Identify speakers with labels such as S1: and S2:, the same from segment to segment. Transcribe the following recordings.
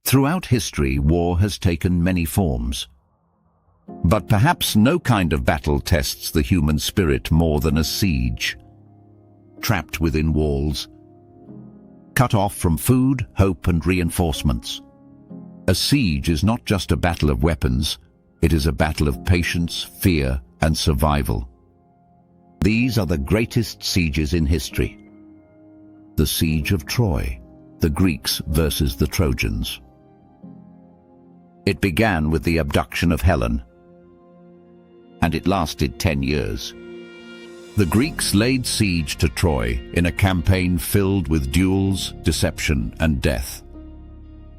S1: Throughout history, war has taken many forms. But perhaps no kind of battle tests the human spirit more than a siege. Trapped within walls, cut off from food, hope, and reinforcements. A siege is not just a battle of weapons, it is a battle of patience, fear, and survival. These are the greatest sieges in history. The Siege of Troy, the Greeks versus the Trojans. It began with the abduction of Helen, and it lasted 10 years. The Greeks laid siege to Troy in a campaign filled with duels, deception, and death.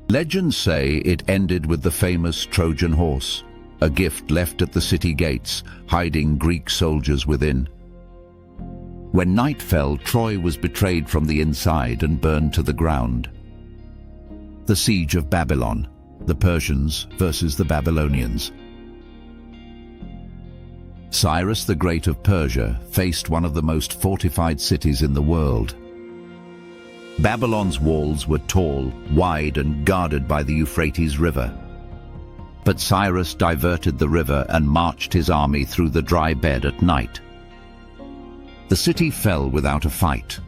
S1: Legends say it ended with the famous Trojan horse, a gift left at the city gates, hiding Greek soldiers within. When night fell, Troy was betrayed from the inside and burned to the ground. The Siege of Babylon, the Persians versus the Babylonians. Cyrus the Great of Persia faced one of the most fortified cities in the world. Babylon's walls were tall, wide, and guarded by the Euphrates River. But Cyrus diverted the river and marched his army through the dry bed at night. The city fell without a fight.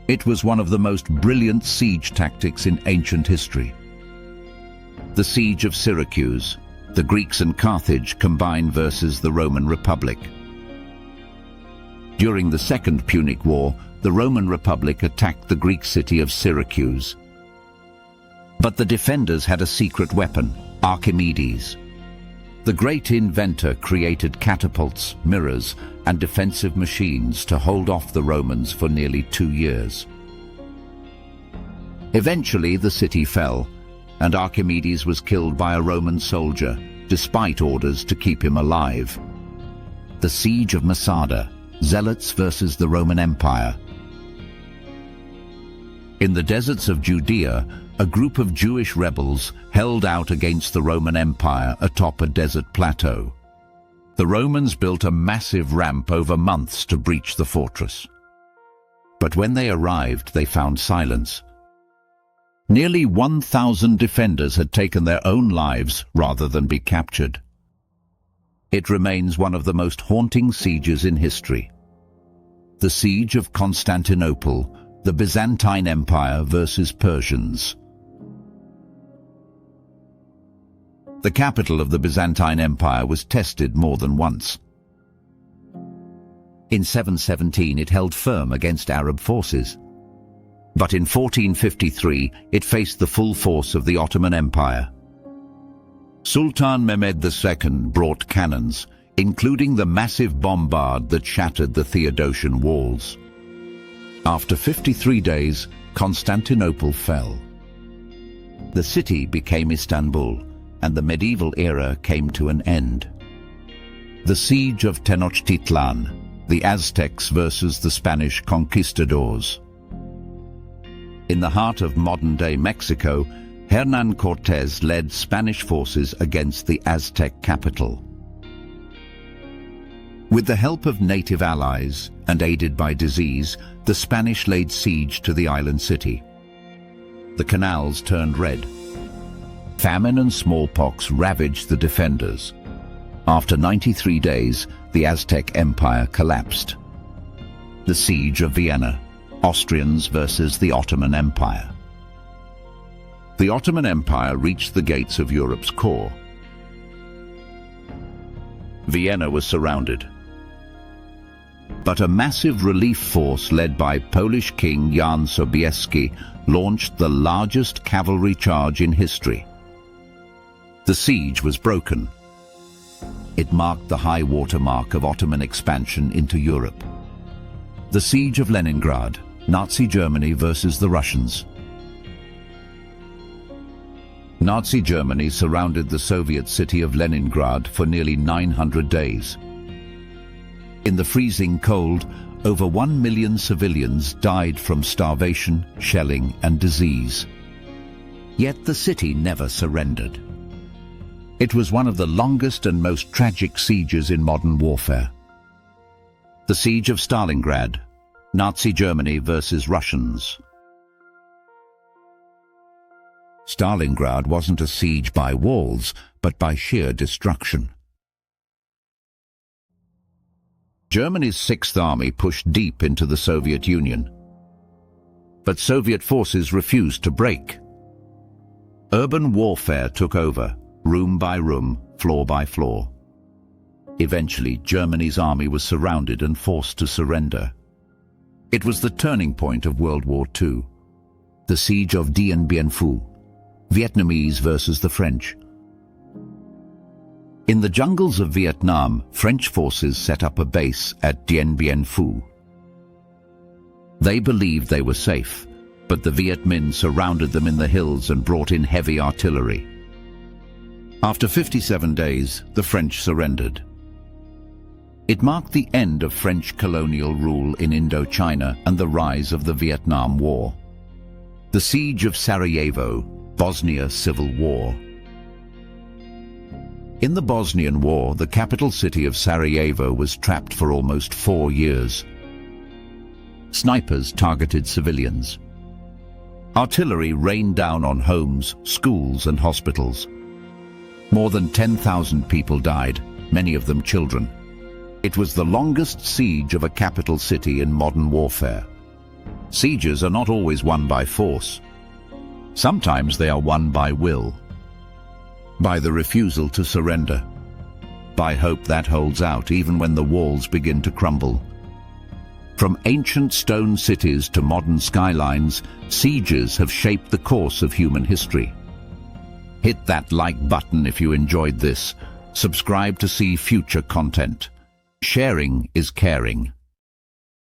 S1: It was one of the most brilliant siege tactics in ancient history. The Siege of Syracuse, the Greeks and Carthage combined versus the Roman Republic. During the Second Punic War, the Roman Republic attacked the Greek city of Syracuse. But the defenders had a secret weapon, Archimedes. The great inventor created catapults, mirrors, and defensive machines to hold off the Romans for nearly 2 years. Eventually, the city fell, and Archimedes was killed by a Roman soldier, despite orders to keep him alive. The Siege of Masada, Zealots versus the Roman Empire. In the deserts of Judea, a group of Jewish rebels held out against the Roman Empire atop a desert plateau. The Romans built a massive ramp over months to breach the fortress. But when they arrived, they found silence. Nearly 1,000 defenders had taken their own lives rather than be captured. It remains one of the most haunting sieges in history. The Siege of Constantinople, the Byzantine Empire versus Persians. The capital of the Byzantine Empire was tested more than once. In 717, it held firm against Arab forces. But in 1453, it faced the full force of the Ottoman Empire. Sultan Mehmed II brought cannons, including the massive bombard that shattered the Theodosian walls. After 53 days, Constantinople fell. The city became Istanbul, and the medieval era came to an end. The Siege of Tenochtitlan, the Aztecs versus the Spanish conquistadors. In the heart of modern-day Mexico, Hernán Cortés led Spanish forces against the Aztec capital. With the help of native allies and aided by disease, the Spanish laid siege to the island city. The canals turned red. Famine and smallpox ravaged the defenders. After 93 days, the Aztec Empire collapsed. The Siege of Vienna, Austrians versus the Ottoman Empire. The Ottoman Empire reached the gates of Europe's core. Vienna was surrounded. But a massive relief force led by Polish King Jan Sobieski launched the largest cavalry charge in history. The siege was broken. It marked the high water mark of Ottoman expansion into Europe. The Siege of Leningrad, Nazi Germany versus the Russians. Nazi Germany surrounded the Soviet city of Leningrad for nearly 900 days. In the freezing cold, over 1 million civilians died from starvation, shelling, and disease. Yet the city never surrendered. It was one of the longest and most tragic sieges in modern warfare. The Siege of Stalingrad, Nazi Germany versus Russians. Stalingrad wasn't a siege by walls, but by sheer destruction. Germany's Sixth Army pushed deep into the Soviet Union. But Soviet forces refused to break. Urban warfare took over, room by room, floor by floor. Eventually, Germany's army was surrounded and forced to surrender. It was the turning point of World War II. The siege of Dien Bien Phu, Vietnamese versus the French. In the jungles of Vietnam, French forces set up a base at Dien Bien Phu. They believed they were safe, but the Viet Minh surrounded them in the hills and brought in heavy artillery. After 57 days, the French surrendered. It marked the end of French colonial rule in Indochina and the rise of the Vietnam War. The Siege of Sarajevo, Bosnia Civil War. In the Bosnian War, the capital city of Sarajevo was trapped for almost 4 years. Snipers targeted civilians. Artillery rained down on homes, schools and hospitals. More than 10,000 people died, many of them children. It was the longest siege of a capital city in modern warfare. Sieges are not always won by force. Sometimes they are won by will, by the refusal to surrender, by hope that holds out even when the walls begin to crumble. From ancient stone cities to modern skylines, sieges have shaped the course of human history. Hit that like button if you enjoyed this. Subscribe to see future content. Sharing is caring.